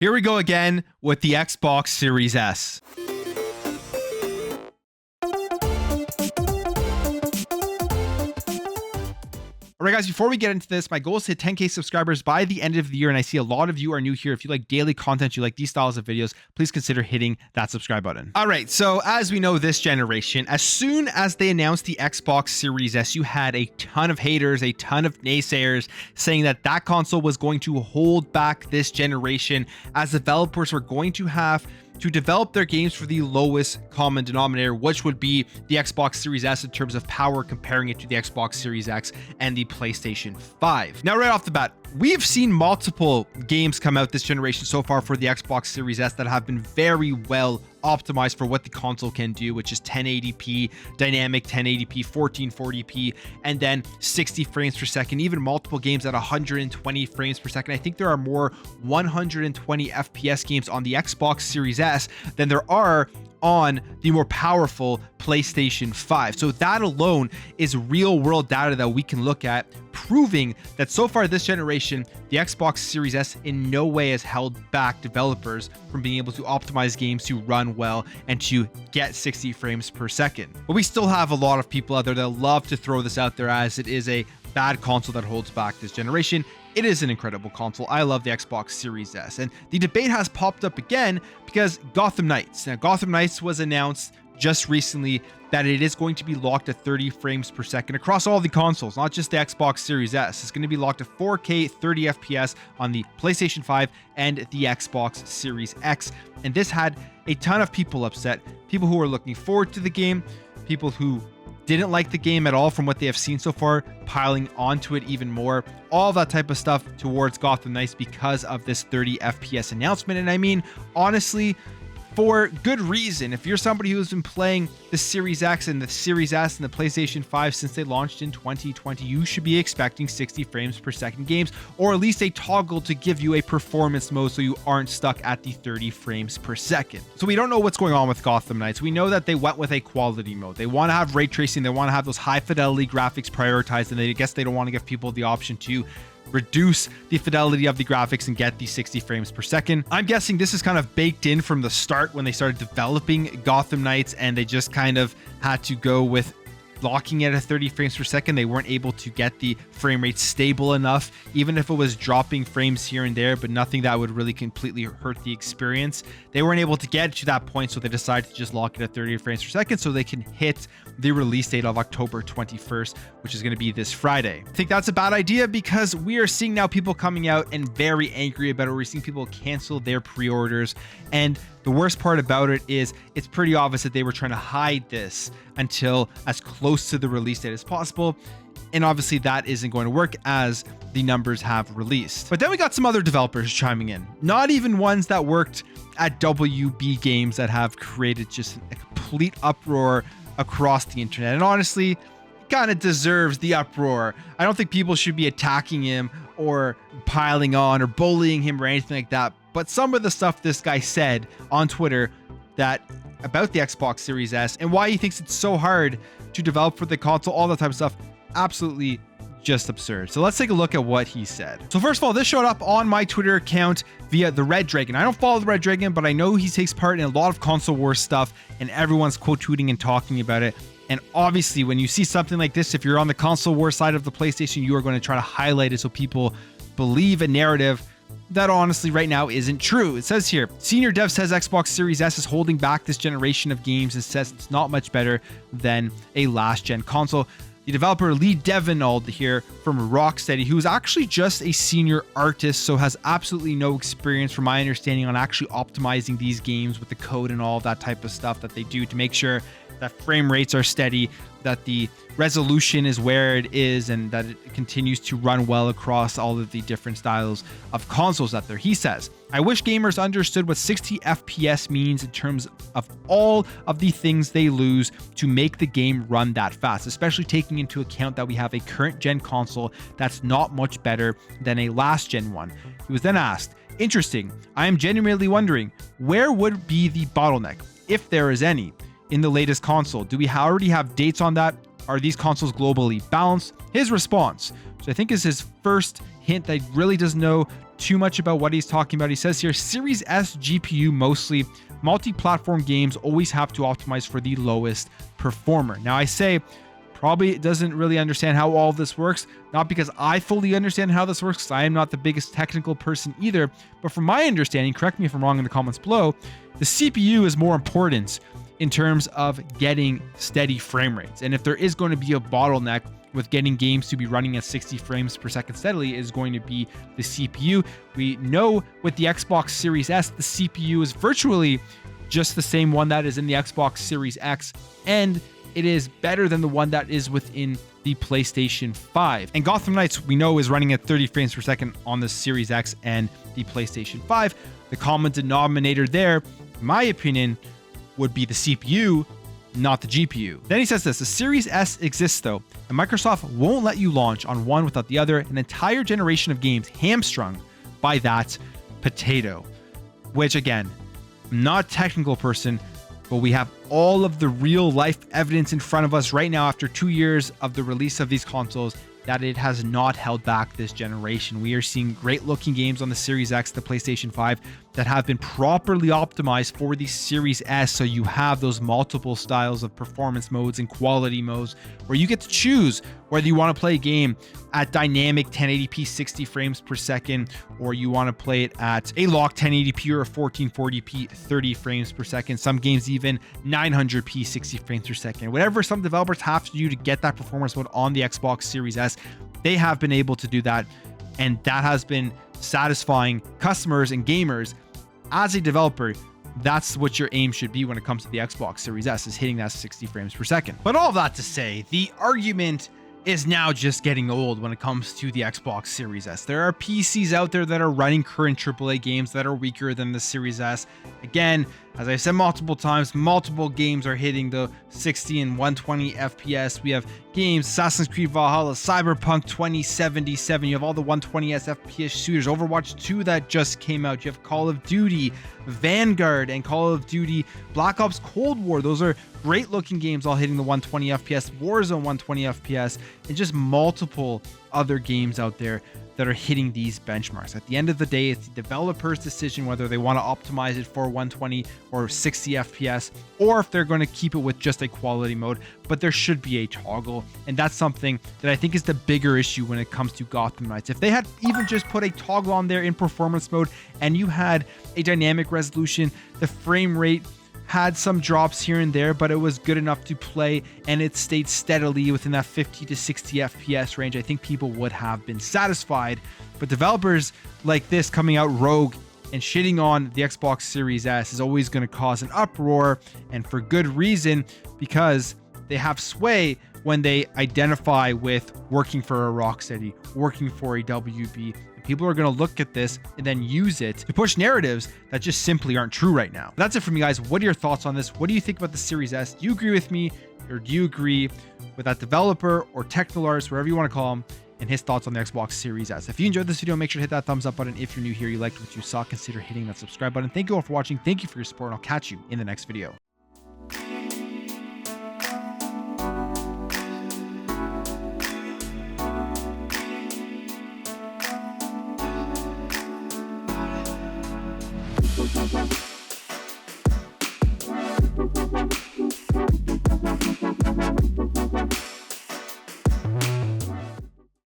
Here we go again with the Xbox Series S. All right, guys, before we get into this, my goal is to hit 10K subscribers by the end of the year, and I see a lot of you are new here. If you like daily content, you like these styles of videos, please consider hitting that subscribe button. All right, so as we know, this generation, as soon as they announced the Xbox Series S, you had a ton of haters, a ton of naysayers saying that that console was going to hold back this generation, as developers were going to have to develop their games for the lowest common denominator, which would be the Xbox Series S in terms of power, comparing it to the Xbox Series X and the PlayStation 5. Now, right off the bat, we've seen multiple games come out this generation so far for the Xbox Series S that have been very well optimized for what the console can do, which is 1080p, dynamic 1080p, 1440p, and then 60 frames per second, even multiple games at 120 frames per second. I think there are more 120 FPS games on the Xbox Series S than there are on the more powerful PlayStation 5. So that alone is real world data that we can look at, proving that so far this generation, the Xbox Series S in no way has held back developers from being able to optimize games to run well and to get 60 frames per second. But we still have a lot of people out there that love to throw this out there as it is a bad console that holds back this generation. It is an incredible console. I love the Xbox Series S. And the debate has popped up again because Gotham Knights. Now, Gotham Knights was announced just recently that it is going to be locked at 30 frames per second across all the consoles, not just the Xbox Series S. It's going to be locked at 4K 30 FPS on the PlayStation 5 and the Xbox Series X. And this had a ton of people upset, people who were looking forward to the game, people who didn't like the game at all from what they have seen so far, piling onto it even more, all that type of stuff towards Gotham Knights because of this 30 FPS announcement. And I mean, honestly, for good reason. If you're somebody who's been playing the Series X and the Series S and the PlayStation 5 since they launched in 2020, you should be expecting 60 frames per second games, or at least a toggle to give you a performance mode so you aren't stuck at the 30 frames per second. So we don't know what's going on with Gotham Knights. We know that they went with a quality mode. They want to have ray tracing. They want to have those high fidelity graphics prioritized, and I guess they don't want to give people the option to reduce the fidelity of the graphics and get the 60 frames per second. I'm guessing this is kind of baked in from the start when they started developing Gotham Knights, and they just kind of had to go with locking it at 30 frames per second. They weren't able to get the frame rate stable enough, even if it was dropping frames here and there, but nothing that would really completely hurt the experience. They weren't able to get to that point, so they decided to just lock it at 30 frames per second so they can hit the release date of October 21st, which is going to be this Friday. I think that's a bad idea because we are seeing now people coming out and very angry about it. We're seeing people cancel their pre-orders, and the worst part about it is it's pretty obvious that they were trying to hide this until as close to the release date as possible. And obviously that isn't going to work as the numbers have released. But then we got some other developers chiming in, not even ones that worked at WB Games, that have created just a complete uproar across the internet. And honestly, kind of deserves the uproar. I don't think people should be attacking him or piling on or bullying him or anything like that. But some of the stuff this guy said on Twitter that about the Xbox Series S and why he thinks it's so hard to develop for the console, all that type of stuff, absolutely just absurd. So let's take a look at what he said. So first of all, this showed up on my Twitter account via the Red Dragon. I don't follow the Red Dragon, but I know he takes part in a lot of console war stuff and everyone's quote tweeting and talking about it. And obviously when you see something like this, if you're on the console war side of the PlayStation, you are going to try to highlight it so people believe a narrative that honestly right now isn't true. It says here, senior dev says Xbox Series S is holding back this generation of games and says it's not much better than a last gen console. The developer Lee Devinald here from Rocksteady, who is actually just a senior artist, so has absolutely no experience from my understanding on actually optimizing these games with the code and all that type of stuff that they do to make sure that frame rates are steady, that the resolution is where it is, and that it continues to run well across all of the different styles of consoles out there. He says, I wish gamers understood what 60 FPS means in terms of all of the things they lose to make the game run that fast, especially taking into account that we have a current gen console that's not much better than a last gen one. He was then asked, interesting, I am genuinely wondering, where would be the bottleneck, if there is any, in the latest console? Do we already have dates on that? Are these consoles globally balanced? His response, which I think is his first hint that he really doesn't know too much about what he's talking about. He says here, Series S GPU mostly. Multi-platform games always have to optimize for the lowest performer. Now I say, probably doesn't really understand how all of this works, not because I fully understand how this works, because I am not the biggest technical person either, but from my understanding, correct me if I'm wrong in the comments below, the CPU is more important in terms of getting steady frame rates. And if there is going to be a bottleneck with getting games to be running at 60 frames per second steadily, is going to be the CPU. We know with the Xbox Series S, the CPU is virtually just the same one that is in the Xbox Series X, and it is better than the one that is within the PlayStation 5. And Gotham Knights, we know, is running at 30 frames per second on the Series X and the PlayStation 5. The common denominator there, in my opinion, would be the CPU, not the GPU. Then he says this, the Series S exists though, and Microsoft won't let you launch on one without the other, an entire generation of games hamstrung by that potato. Which again, I'm not a technical person, but we have all of the real life evidence in front of us right now after 2 years of the release of these consoles that it has not held back this generation. We are seeing great looking games on the Series X, the PlayStation 5, that have been properly optimized for the Series S. So you have those multiple styles of performance modes and quality modes where you get to choose whether you want to play a game at dynamic 1080p 60 frames per second, or you want to play it at a locked 1080p or a 1440p 30 frames per second. Some games even 900p 60 frames per second. Whatever some developers have to do to get that performance mode on the Xbox Series S, they have been able to do that, and that has been satisfying customers and gamers. As a developer, that's what your aim should be when it comes to the Xbox Series S, is hitting that 60 frames per second. But all of that to say, the argument is now just getting old when it comes to the Xbox Series S. There are PCs out there that are running current AAA games that are weaker than the Series S. Again, as I said multiple times, multiple games are hitting the 60 and 120 FPS. We have games, Assassin's Creed Valhalla, Cyberpunk 2077. You have all the 120s FPS shooters. Overwatch 2 that just came out. You have Call of Duty, Vanguard, and Call of Duty Black Ops Cold War. Those are great looking games all hitting the 120 FPS, Warzone 120 FPS, and just multiple other games out there that are hitting these benchmarks. At the end of the day, it's the developer's decision whether they want to optimize it for 120 or 60 FPS, or if they're going to keep it with just a quality mode. But there should be a toggle, and that's something that I think is the bigger issue when it comes to Gotham Knights. If they had even just put a toggle on there in performance mode, and you had a dynamic resolution, the frame rate had some drops here and there, but it was good enough to play, and it stayed steadily within that 50 to 60 FPS range, I think people would have been satisfied. But developers like this coming out rogue and shitting on the Xbox Series S is always going to cause an uproar, and for good reason, because they have sway when they identify with working for a Rocksteady, working for a WB. People are going to look at this and then use it to push narratives that just simply aren't true right now. That's it for me, guys. What are your thoughts on this? What do you think about the Series S? Do you agree with me, or do you agree with that developer or technical artist, wherever you want to call him, and his thoughts on the Xbox Series S? If you enjoyed this video, make sure to hit that thumbs up button. If you're new here, you liked what you saw, consider hitting that subscribe button. Thank you all for watching. Thank you for your support, and I'll catch you in the next video.